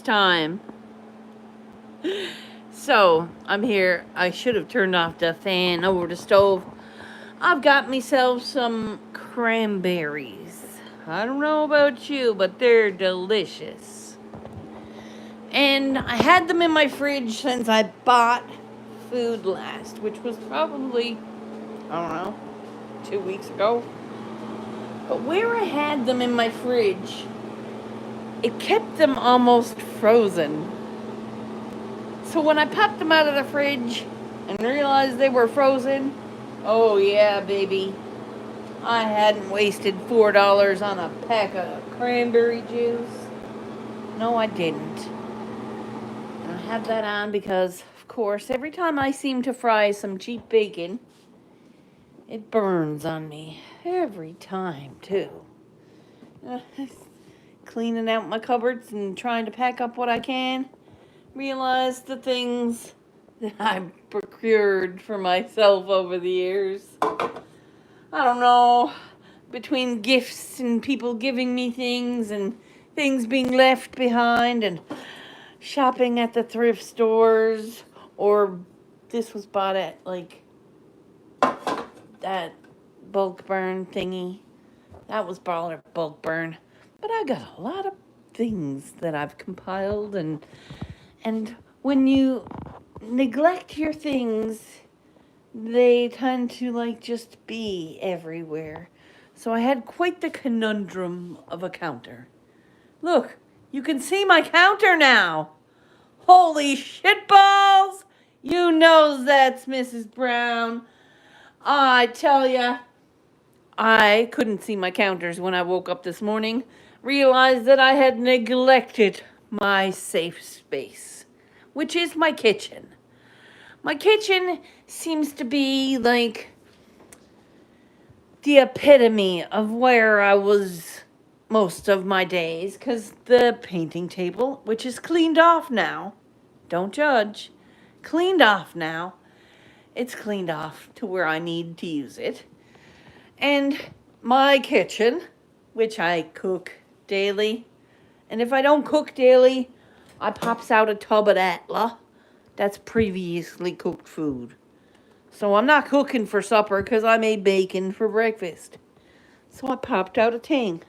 time. So, I'm here. I should have turned off the fan over the stove. I've got myself some cranberries. I don't know about you, but they're delicious. And I had them in my fridge since I bought food last, which was probably, I don't know, 2 weeks ago. But where I had them in my fridge, it kept them almost frozen. So when I popped them out of the fridge and realized they were frozen, oh yeah, baby. I hadn't wasted $4 on a pack of cranberry juice. No, I didn't. And I have that on because, of course, every time I seem to fry some cheap bacon, it burns on me. Every time, too. Cleaning out my cupboards and trying to pack up what I can. Realize the things that I procured for myself over the years. I don't know, between gifts and people giving me things and things being left behind and shopping at the thrift stores, or this was bought at like that bulk burn thingy. That was bought at bulk burn. But I got a lot of things that I've compiled, and when you neglect your things, they tend to like just be everywhere. So I had quite the conundrum of a counter. Look, you can see my counter now. Holy shitballs! You know that's Mrs. Brown. I tell ya, I couldn't see my counters when I woke up this morning. Realized that I had neglected my safe space, which is my kitchen. My kitchen seems to be like the epitome of where I was most of my days, because the painting table, which is cleaned off now, don't judge, cleaned off now, it's cleaned off to where I need to use it. And my kitchen, which I cook daily, and if I don't cook daily, I pops out a tub of Atla. That's previously cooked food. So I'm not cooking for supper because I made bacon for breakfast. So I popped out a ting.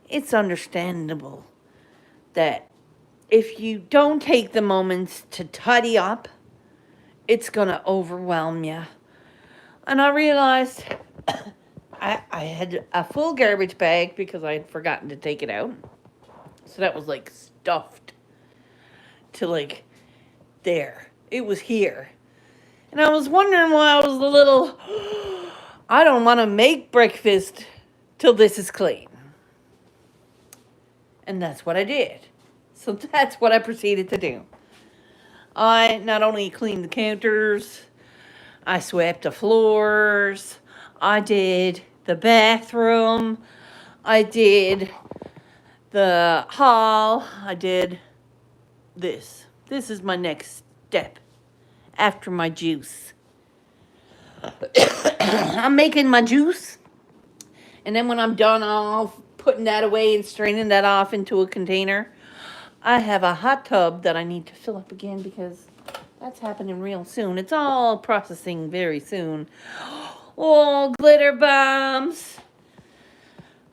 It's understandable that if you don't take the moments to tidy up, it's going to overwhelm you. And I realized I had a full garbage bag because I had forgotten to take it out. So that was like stuffed to like there. It was here. And I was wondering why I was a little, I don't want to make breakfast till this is clean. And that's what I did. So that's what I proceeded to do. I not only cleaned the counters, I swept the floors, I did the bathroom, I did the hall, I did this. This is my next step after my juice. I'm making my juice, and then when I'm done, I'll putting that away and straining that off into a container. I have a hot tub that I need to fill up again because that's happening real soon. It's all processing very soon. Oh, glitter bombs.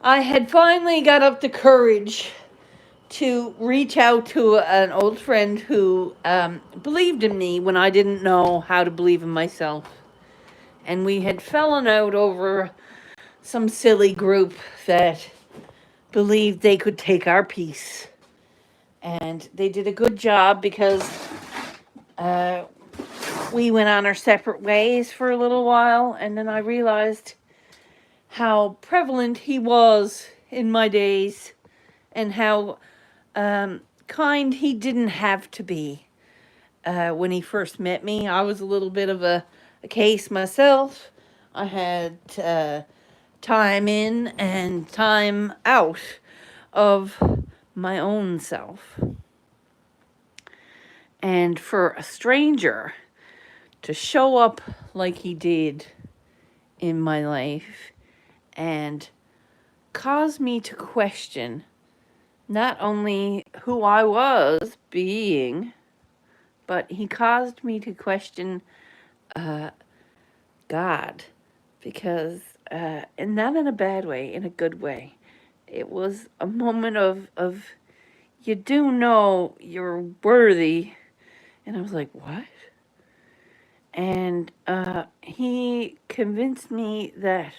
I had finally got up the courage to reach out to an old friend who believed in me when I didn't know how to believe in myself. And we had fallen out over some silly group that believed they could take our piece. And they did a good job because we went on our separate ways for a little while. And then I realized how prevalent he was in my days and how kind he didn't have to be. When he first met me, I was a little bit of a case myself. I had time in and time out of my own self. And for a stranger to show up like he did in my life and cause me to question not only who I was being, but he caused me to question uh, God, because, and not in a bad way, in a good way. It was a moment of you do know you're worthy. And I was like, what? And he convinced me that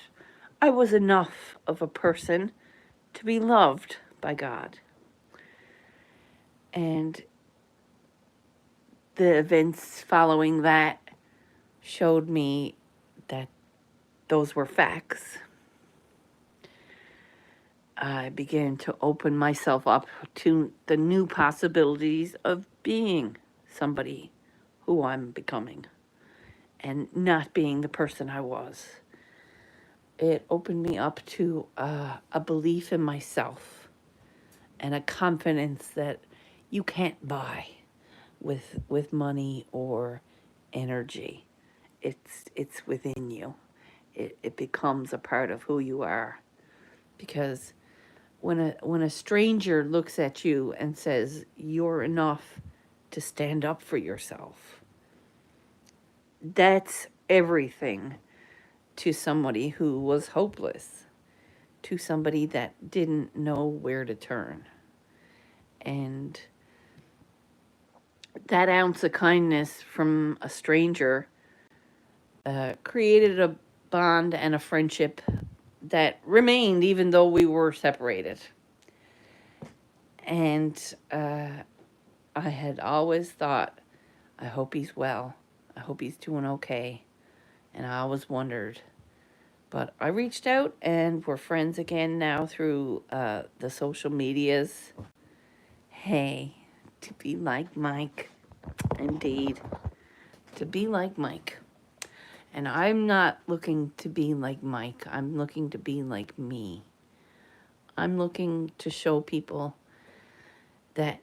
I was enough of a person to be loved by God. And the events following that showed me that those were facts. I began to open myself up to the new possibilities of being somebody who I'm becoming and not being the person I was. It opened me up to a belief in myself and a confidence that you can't buy with money or energy. It's within you. It becomes a part of who you are, because when a stranger looks at you and says you're enough to stand up for yourself, that's everything to somebody who was hopeless, to somebody that didn't know where to turn. And that ounce of kindness from a stranger created a bond and a friendship that remained even though we were separated. And I had always thought, I hope he's well. I hope he's doing okay. And I always wondered. But I reached out and we're friends again now through the social medias. Hey, to be like Mike. Indeed. To be like Mike. And I'm not looking to be like Mike. I'm looking to be like me. I'm looking to show people that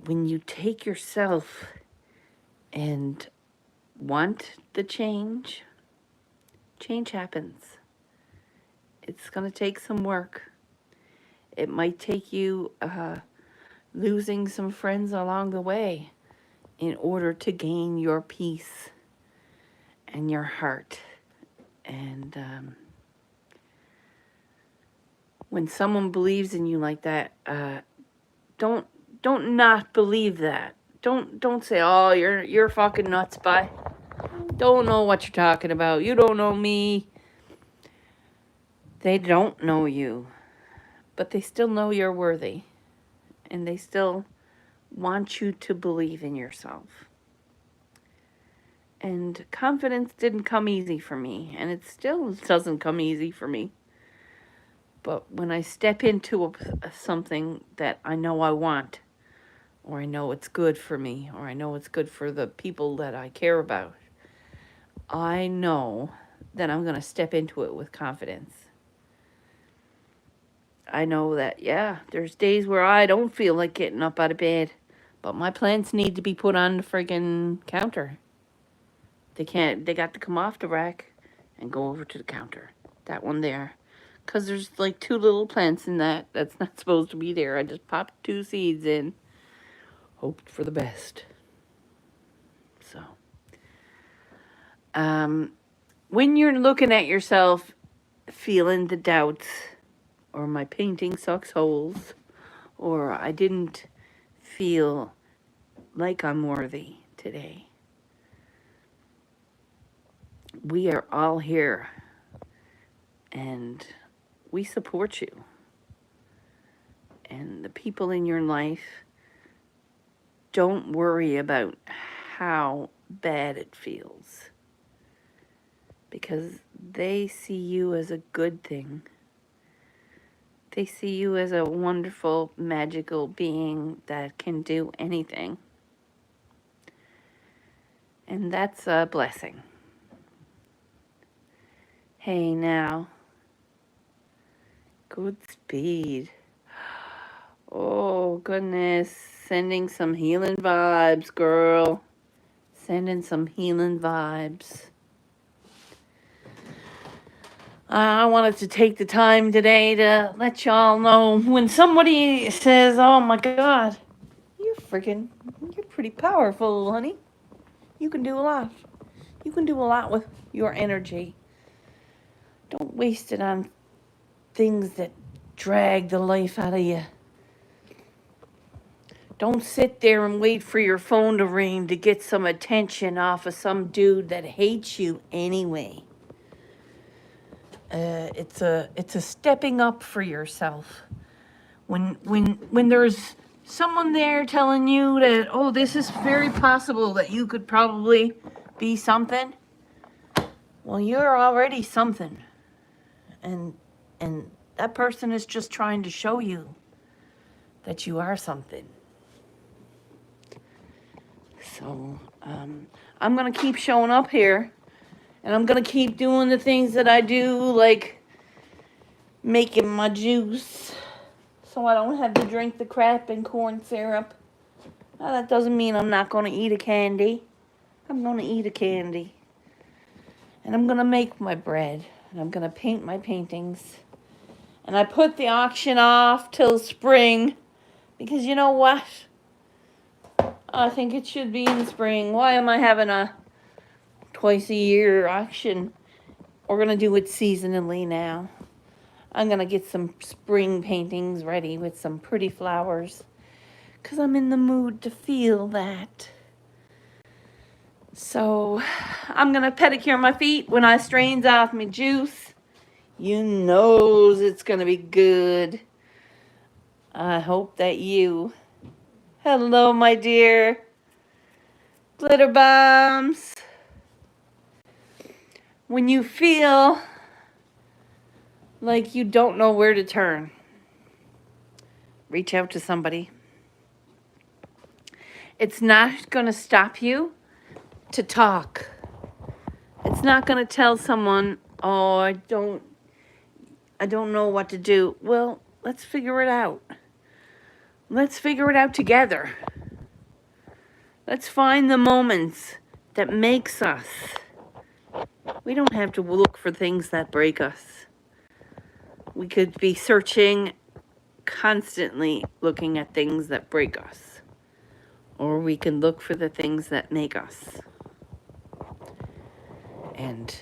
when you take yourself and want the change, change happens. It's going to take some work. It might take you losing some friends along the way in order to gain your peace and your heart. And when someone believes in you like that, don't not believe that. Don't say, oh, you're fucking nuts, bye. Don't know what you're talking about. You don't know me. They don't know you, but they still know you're worthy, and they still want you to believe in yourself. And confidence didn't come easy for me, and it still doesn't come easy for me. But when I step into something that I know I want, or I know it's good for me, or I know it's good for the people that I care about, I know that I'm going to step into it with confidence. I know that, yeah, there's days where I don't feel like getting up out of bed, but my plants need to be put on the friggin' counter. They got to come off the rack and go over to the counter. That one there. Because there's like 2 little plants in that's not supposed to be there. I just popped 2 seeds in, hoped for the best. So, when you're looking at yourself, feeling the doubts, or my painting sucks holes, or I didn't feel like I'm worthy today, we are all here and we support you. And the people in your life, don't worry about how bad it feels, because they see you as a good thing. They see you as a wonderful, magical being that can do anything. And that's a blessing. Hey, now. Good speed. Oh, goodness. Sending some healing vibes, girl. Sending some healing vibes. I wanted to take the time today to let y'all know when somebody says, "Oh my God, you're pretty powerful, honey. You can do a lot. You can do a lot with your energy. Don't waste it on things that drag the life out of you. Don't sit there and wait for your phone to ring to get some attention off of some dude that hates you anyway. It's a stepping up for yourself. When there's someone there telling you that, oh, this is very possible that you could probably be something, well, you're already something. And that person is just trying to show you that you are something. So I'm gonna keep showing up here, and I'm gonna keep doing the things that I do, like making my juice, so I don't have to drink the crap and corn syrup. Now, that doesn't mean I'm not gonna eat a candy. I'm gonna eat a candy, and I'm gonna make my bread, and I'm gonna paint my paintings. And I put the auction off till spring, because you know what? I think it should be in spring. Why am I having a twice a year auction? We're gonna do it seasonally now. I'm gonna get some spring paintings ready with some pretty flowers, because I'm in the mood to feel that. So I'm gonna pedicure my feet when I strains off my juice. You knows it's gonna be good. I hope that you. Hello, my dear. Glitter bombs. When you feel like you don't know where to turn, reach out to somebody. It's not going to stop you to talk. It's not going to tell someone, "Oh, I don't know what to do." Well, let's figure it out. Let's figure it out together. Let's find the moments that makes us. We don't have to look for things that break us. We could be searching constantly, looking at things that break us. Or we can look for the things that make us. And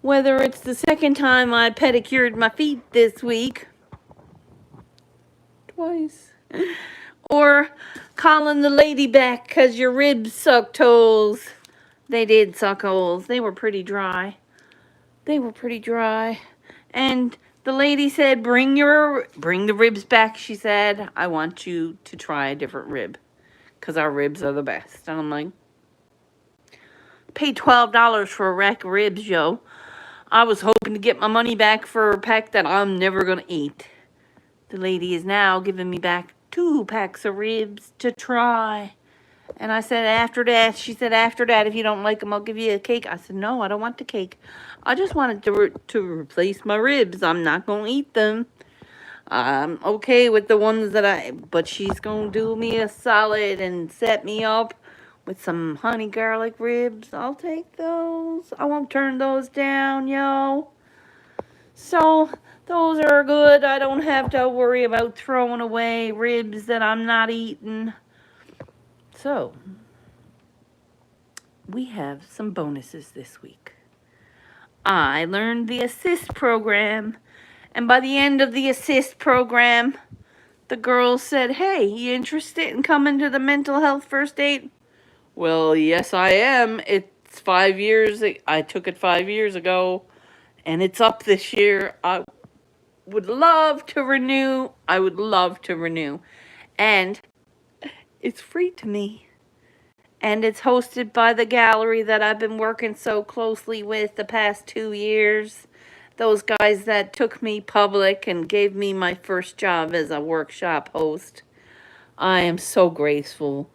whether it's the second time I pedicured my feet this week, twice, or calling the lady back because your ribs sucked holes. They did suck holes. They were pretty dry. And the lady said, bring the ribs back. She said, I want you to try a different rib, because our ribs are the best. And I'm like, pay $12 for a rack of ribs, yo. I was hoping to get my money back for a pack that I'm never going to eat. The lady is now giving me back 2 packs of ribs to try. And I said, after that, she said, after that, if you don't like them, I'll give you a cake. I said, no, I don't want the cake. I just wanted to replace my ribs. I'm not going to eat them. I'm okay with the ones but she's going to do me a solid and set me up with some honey garlic ribs. I'll take those. I won't turn those down, yo. So those are good. I don't have to worry about throwing away ribs that I'm not eating. So we have some bonuses this week. I learned the assist program, and by the end of the assist program, the girl said, hey, you interested in coming to the mental health first aid? Well, yes, I am. It's 5 years. I took it 5 years ago, and it's up this year. I would love to renew. And it's free to me. And it's hosted by the gallery that I've been working so closely with the past 2 years. Those guys that took me public and gave me my first job as a workshop host. I am so grateful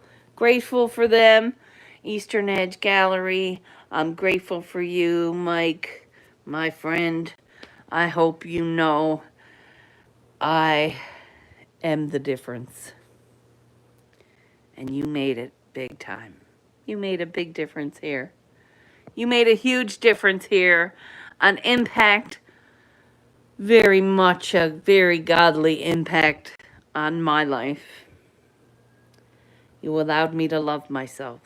for them. Eastern Edge Gallery. I'm grateful for you, Mike, my friend. I hope you know I am the difference. And you made it big time. You made a big difference here. You made a huge difference here. An impact very much a very godly impact on my life. You allowed me to love myself,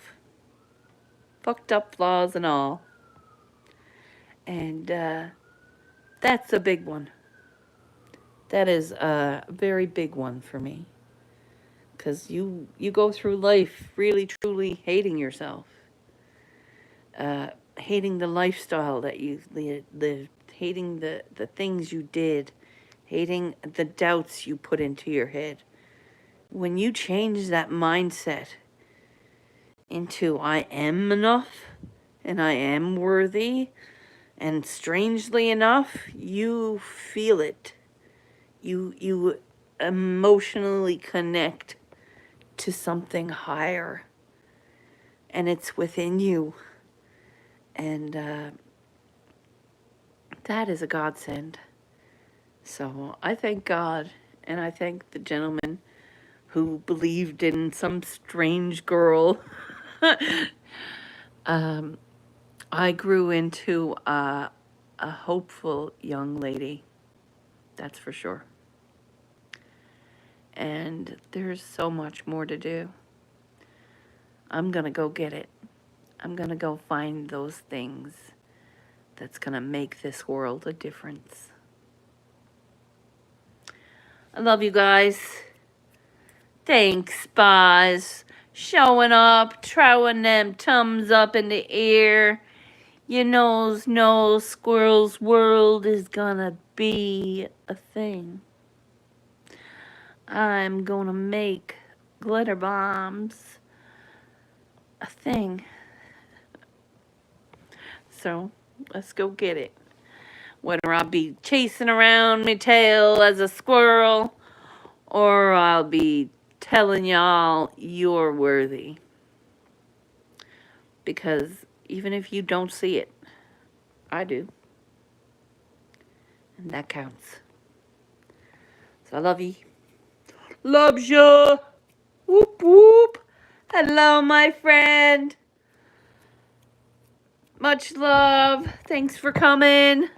fucked up flaws and all. And that's a big one. That is a very big one for me. Because you go through life really truly hating yourself, hating the lifestyle that you lived, hating the things you did, hating the doubts you put into your head. When you change that mindset into I am enough and I am worthy, and strangely enough, you feel it. You emotionally connect to something higher, and it's within you. And that is a godsend. So I thank God, and I thank the gentleman who believed in some strange girl. I grew into a hopeful young lady, that's for sure. And there's so much more to do. I'm going to go get it. I'm going to go find those things that's going to make this world a difference. I love you guys. Thanks, Boz. Showing up, throwing them thumbs up in the air. You know, Squirrel's World is gonna be a thing. I'm gonna make glitter bombs a thing. So, let's go get it. Whether I'll be chasing around my tail as a squirrel, or I'll be telling y'all you're worthy. Because even if you don't see it, I do. And that counts. So I love you. Loves ya. Whoop whoop. Hello, my friend. Much love. Thanks for coming.